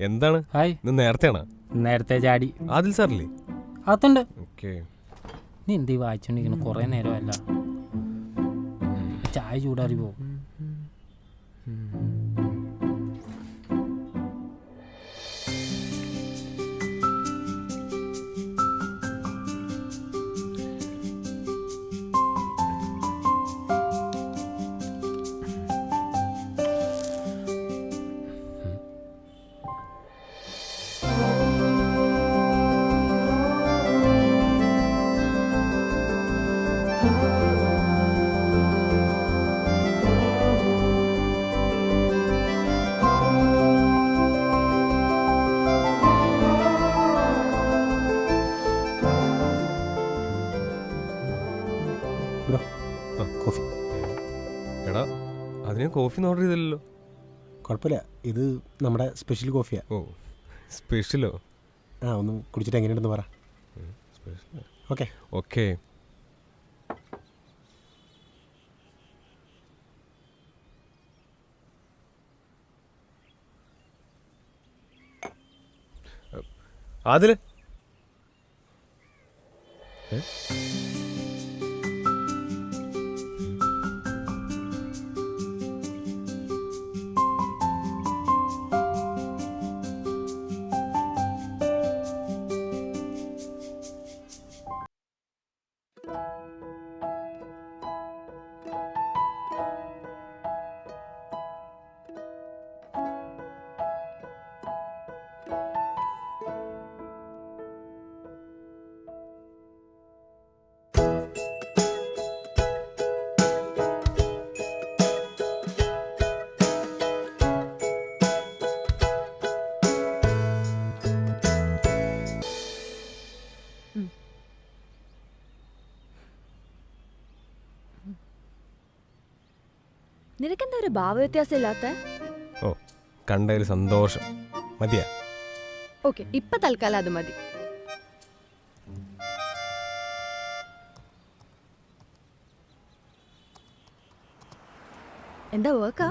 എന്താണ് ഹായ്. ഇന്ന് നേരത്തെയാണോ? നേരത്തെ ചാടി. ആദിൽ സാറില്ലേ? അകത്തുണ്ട്. ഓക്കെ. നീ എന്ത് വായിച്ചോണ്ടിരിക്കുന്നു? കുറേ നേരമല്ല. ചായ ചൂടാറി പോകും. കോഫി. എടാ അതിന് കോഫി ഓർഡർ ചെയ്തില്ലല്ലോ. കുഴപ്പമില്ല, ഇത് നമ്മുടെ സ്പെഷ്യൽ കോഫിയാ. ഓ സ്പെഷ്യലോ? ഒന്ന് കുടിച്ചിട്ട് എങ്ങനെയുണ്ടെന്ന് പറ. സ്പെഷ്യൽ. Okay okay. ആദില് നിനക്കെന്താ ഒരു ഭാവവ്യത്യാസം ഇല്ലാത്ത? ഓ കണ്ടതിൽ സന്തോഷം. മതിയാ? ഓക്കെ, ഇപ്പൊ തൽക്കാലം അത് മതി. എന്താ വർക്കാ?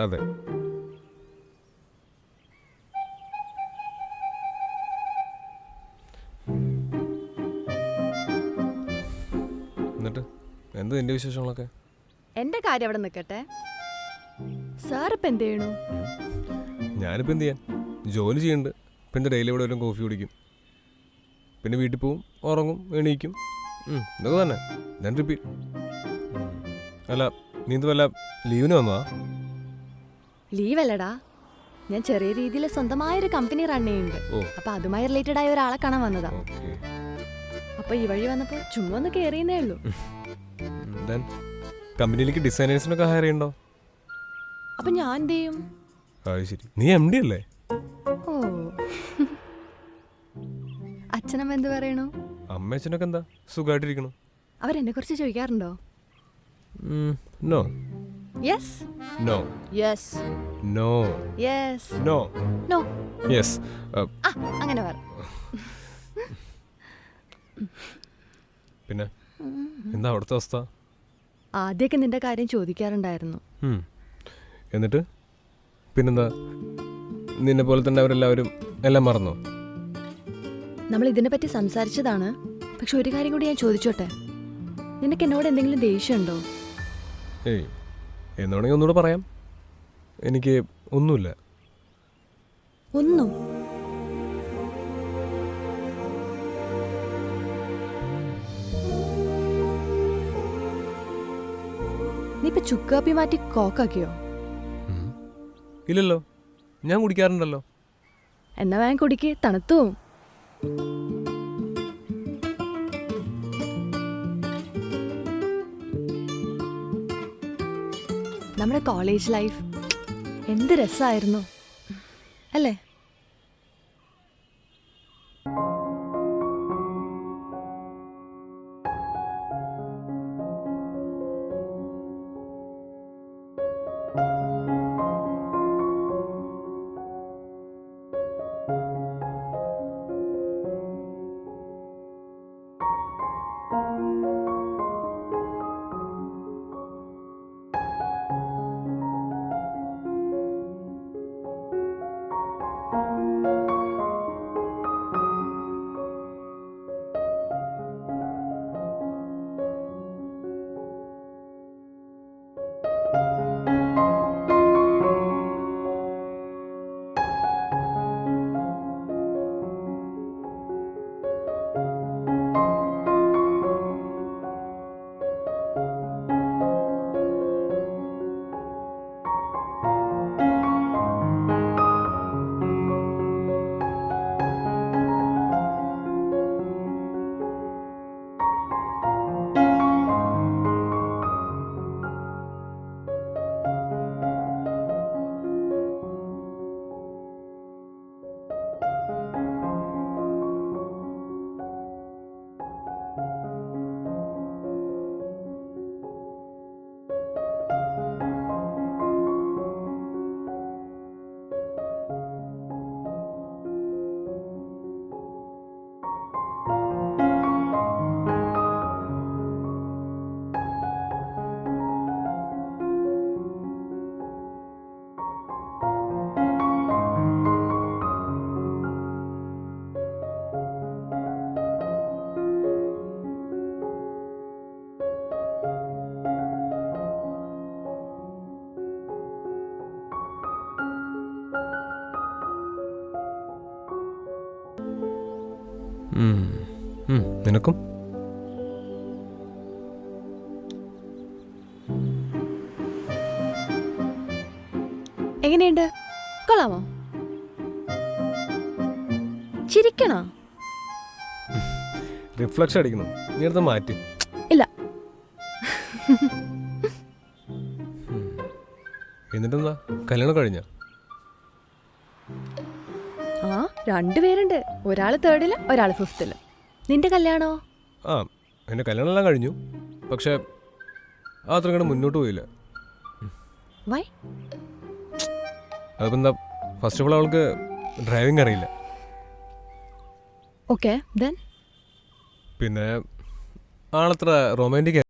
അതെ. എന്നിട്ട് എന്താ നിന്റെ വിശേഷങ്ങളൊക്കെ? എന്റെ കാര്യം അവിടെ നിൽക്കട്ടെ. സാർ ഇപ്പൊ എന്ത് ചെയ്യണു? ഞാനിപ്പോൾ എന്ത് ചെയ്യാൻ? ജോലി ചെയ്യുന്നുണ്ട്. പിന്നെ ഡെയിലി ഇവിടെ വരും, കോഫി കുടിക്കും, പിന്നെ വീട്ടിൽ പോവും, ഉറങ്ങും, എണീക്കും. ഇതൊക്കെ തന്നെ. ഞാൻ റിപ്പീറ്റ്. അല്ല നീ ഇത് വല്ല ലീവിന് വന്നതാ? ലീവല്ലടാ, ഞാൻ ചെറിയ രീതിയിൽ സ്വന്തമായൊരു കമ്പനി റൺ ചെയ്യുന്നുണ്ട്. അപ്പൊ അതുമായി റിലേറ്റഡ് ആയ ഒരാളെ കാണാൻ വന്നതാ. അപ്പൊ ഈ വഴി വന്നപ്പോ ചുമ്മാ ഒന്ന് കേറിയെന്നേ ഉള്ളൂ. കമ്പനിയിലേക്ക് ഡിസൈനേഴ്സിനൊക്കെ ഹയർ ചെയ്യണ്ടോ? അപ്പൊ ഞാൻ എന്ത് ചെയ്യും? ശരി, നീ എം ഡി അല്ലേ? ഓ അച്ഛനമ്മ എന്ത് പറയണു? അമ്മ അച്ഛനൊക്കെ എന്താ സുഖമായിട്ടിരിക്കണു. അവരെന്നെ കുറിച്ച് ചോദിക്കാറുണ്ടോ? No. Yes no. Yes no. Yes no. No. Yes. അങ്ങനെ പറ. പിന്നെ എന്താ അവിടുത്തെ അവസ്ഥ? ആദ്യമൊക്കെ നിന്റെ കാര്യം ചോദിക്കാറുണ്ടായിരുന്നു. എന്നിട്ട് പിന്നെന്താ, നിന്നെ പോലെ തന്നെ അവരെല്ലാവരും എല്ലാം മറന്നോ? നമ്മൾ ഇതിനെ പറ്റി സംസാരിച്ചതാണ്. പക്ഷെ ഒരു കാര്യം കൂടി ഞാൻ ചോദിച്ചോട്ടെ, നിനക്ക് എന്നോട് എന്തെങ്കിലും ദേഷ്യമുണ്ടോ? ഏയ്, എന്നാണെങ്കിൽ ഒന്നുകൂടെ പറയാം. എനിക്ക് ഒന്നുമില്ല. ഒന്നും? നീ ഇപ്പൊ ചുക്കാപ്പി മാറ്റി കോക്കാക്കിയോ? ഇല്ലല്ലോ, ഞാൻ കുടിക്കാറുണ്ടല്ലോ. എന്നാ വേഗം കുടിക്ക്, തണുത്തു പോവും. നമ്മുടെ കോളേജ് ലൈഫ് എന്ത് രസമായിരുന്നു അല്ലേ? നിനക്കും എങ്ങനെയുണ്ട്? കൊള്ളാമോ? ചിരിക്കണോ? റിഫ്ലക്ഷൻ അടിക്കുന്നു. നീ അടുത്ത് മാറ്റി. ഇല്ല. എന്നിട്ടെന്താ കല്യാണം കഴിഞ്ഞ? ആ, രണ്ടുപേരുണ്ട്. ഒരാള് തേർഡിലും ഒരാള് ഫിഫ്തിലും. നിന്റെ കല്യാണോ? ആ, എൻ്റെ കല്യാണം എല്ലാം കഴിഞ്ഞു. പക്ഷെ അത്ര കണ്ട് മുന്നോട്ട് പോയില്ല. വൈ? അതിപ്പോൾ എന്താ, ഫസ്റ്റ് ഓഫ് ഓൾ അവൾക്ക് ഡ്രൈവിംഗ് അറിയില്ല. Okay, then? പിന്നെ ആളത്ര റൊമാൻറ്റിക്.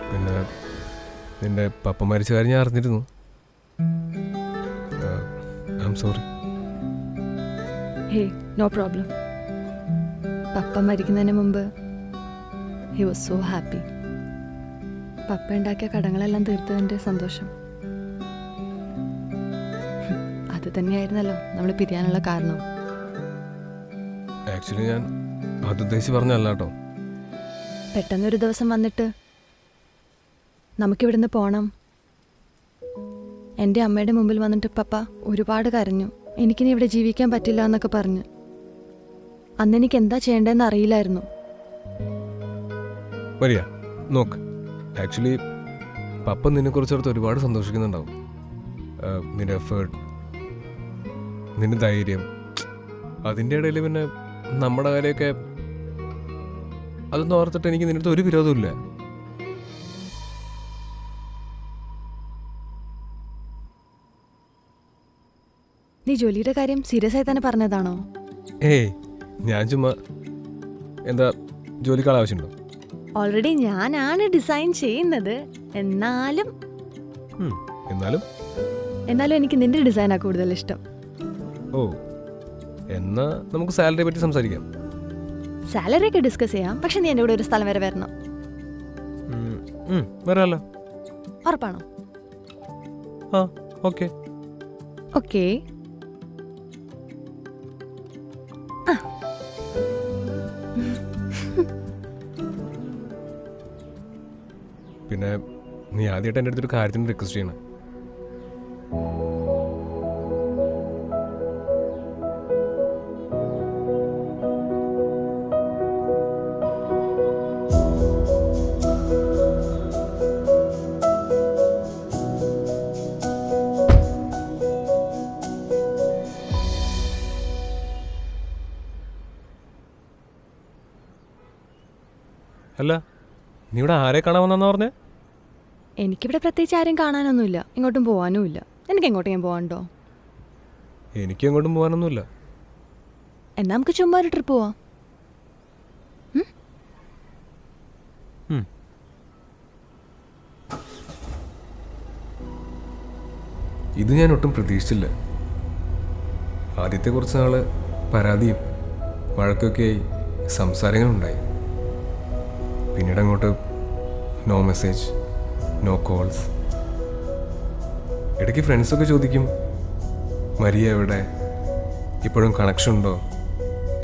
പിന്നെ നിന്റെ പപ്പ മരിച്ച കാര്യം ഞാൻ അറിഞ്ഞിരുന്നു. I am sorry. Hey, no problem. Papa മരിക്കുന്നതിന് മുമ്പ് he was so happy. Papa ഉണ്ടാക്കിയ കടങ്ങളെല്ലാം തീർത്തതിൻ്റെ സന്തോഷം. അത് തന്നെയായിരുന്നല്ലോ നമ്മൾ പിരിയാനുള്ള കാരണം. ആക്ച്വലി ഞാൻ അതുദ്ദേശിച്ച് പറഞ്ഞല്ല കേട്ടോ. പെട്ടെന്നൊരു ദിവസം വന്നിട്ട് നമുക്കിവിടുന്ന് പോകണം. എൻ്റെ അമ്മയുടെ മുമ്പിൽ വന്നിട്ട് പപ്പ ഒരുപാട് കരഞ്ഞു. എനിക്കിനി ഇവിടെ ജീവിക്കാൻ പറ്റില്ല എന്നൊക്കെ പറഞ്ഞു. അന്നെനിക്ക് എന്താ ചെയ്യേണ്ടതെന്ന് അറിയില്ലായിരുന്നു. വരിക നോക്ക്, ആക്ച്വലി പപ്പ നിന്നെക്കുറിച്ചോർത്ത് ഒരുപാട് സന്തോഷിക്കുന്നുണ്ടാവും. നിന്റെ എഫേർട്ട്, നിന്റെ ധൈര്യം, അതിൻ്റെ ഇടയിൽ പിന്നെ നമ്മുടെ കാര്യമൊക്കെ അതൊന്നും ഓർത്തിട്ട് എനിക്ക് നിന്റെ അടുത്ത് ഒരു വിരോധമില്ല. നീ ജോലിയുടെ കാര്യം സീരിയസ് ആയി തന്നെ പറഞ്ഞതാണോ? ഏയ്, ഞാൻ ചുമ്മാ. എന്താ, ജോലിക്കാൾ ആവശ്യമുണ്ടോ? ഓൾറെഡി ഞാനാണ് ഡിസൈൻ ചെയ്യുന്നത്. എന്നാലും എന്നാലും എനിക്ക് നിന്റെ ഡിസൈനാണ് കൂടുതൽ ഇഷ്ടം. ഓ, എന്നാ നമുക്ക് സാലറിയെ പറ്റി സംസാരിക്കാം. സാലറി ഒക്കെ ഡിസ്കസ് ചെയ്യാം. പക്ഷെ നീ എൻ്റെ കൂടെ ഒരു സ്ഥലം വരെ വരണം. വരാമല്ലോ. ഉറപ്പാണോ? ആ, ഓക്കെ. ഓക്കെ. പിന്നെ നീ ആദ്യമായിട്ട് എൻ്റെ അടുത്തൊരു കാര്യത്തിന് റിക്വസ്റ്റ് ചെയ്യണം. അല്ല, നീ ഇവിടെ ആരെ കാണാൻ വന്നെന്നാ പറഞ്ഞേ? എനിക്കിവിടെ പ്രത്യേകിച്ച് ആരും കാണാനൊന്നുമില്ല, ഇങ്ങോട്ടും പോകാനുമില്ല. എനിക്ക് എങ്ങോട്ടേലും പോകാനുണ്ടോ? എനിക്ക് എങ്ങോട്ടും പോകാനൊന്നുമില്ല. എന്നാ നമുക്ക് ചുമ്മാ ഒരു ട്രിപ്പ് പോവാം. ഇത് ഞാൻ ഒട്ടും പ്രതീക്ഷിച്ചില്ല. ആദ്യത്തെ കുറച്ച് നാൾ പരാതിയും വഴക്കൊക്കെയായി സംസാരങ്ങളുണ്ടായി. പിന്നീട് അങ്ങോട്ട് നോ മെസ്സേജ്, നോ കോൾസ്. ഇടയ്ക്ക് ഫ്രണ്ട്സൊക്കെ ചോദിക്കും, മരിയ എവിടെ, ഇപ്പോഴും കണക്ഷൻ ഉണ്ടോ,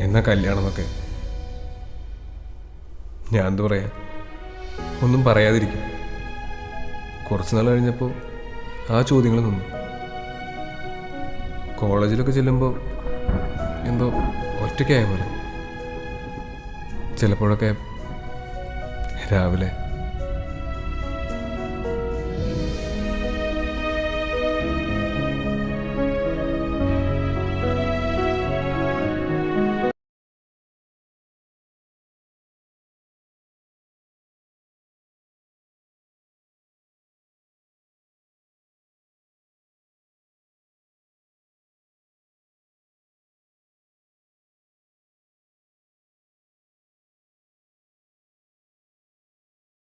എന്നാ കല്യാണം എന്നൊക്കെ. ഞാൻ എന്താ പറയാ, ഒന്നും പറയാതിരിക്കും. കുറച്ച് നാൾ കഴിഞ്ഞപ്പോൾ ആ ചോദ്യങ്ങൾ നിന്നു. കോളേജിലൊക്കെ ചെല്ലുമ്പോൾ എന്തോ ഒറ്റയ്ക്കായ പോലെ. ചിലപ്പോഴൊക്കെ രാവിലെ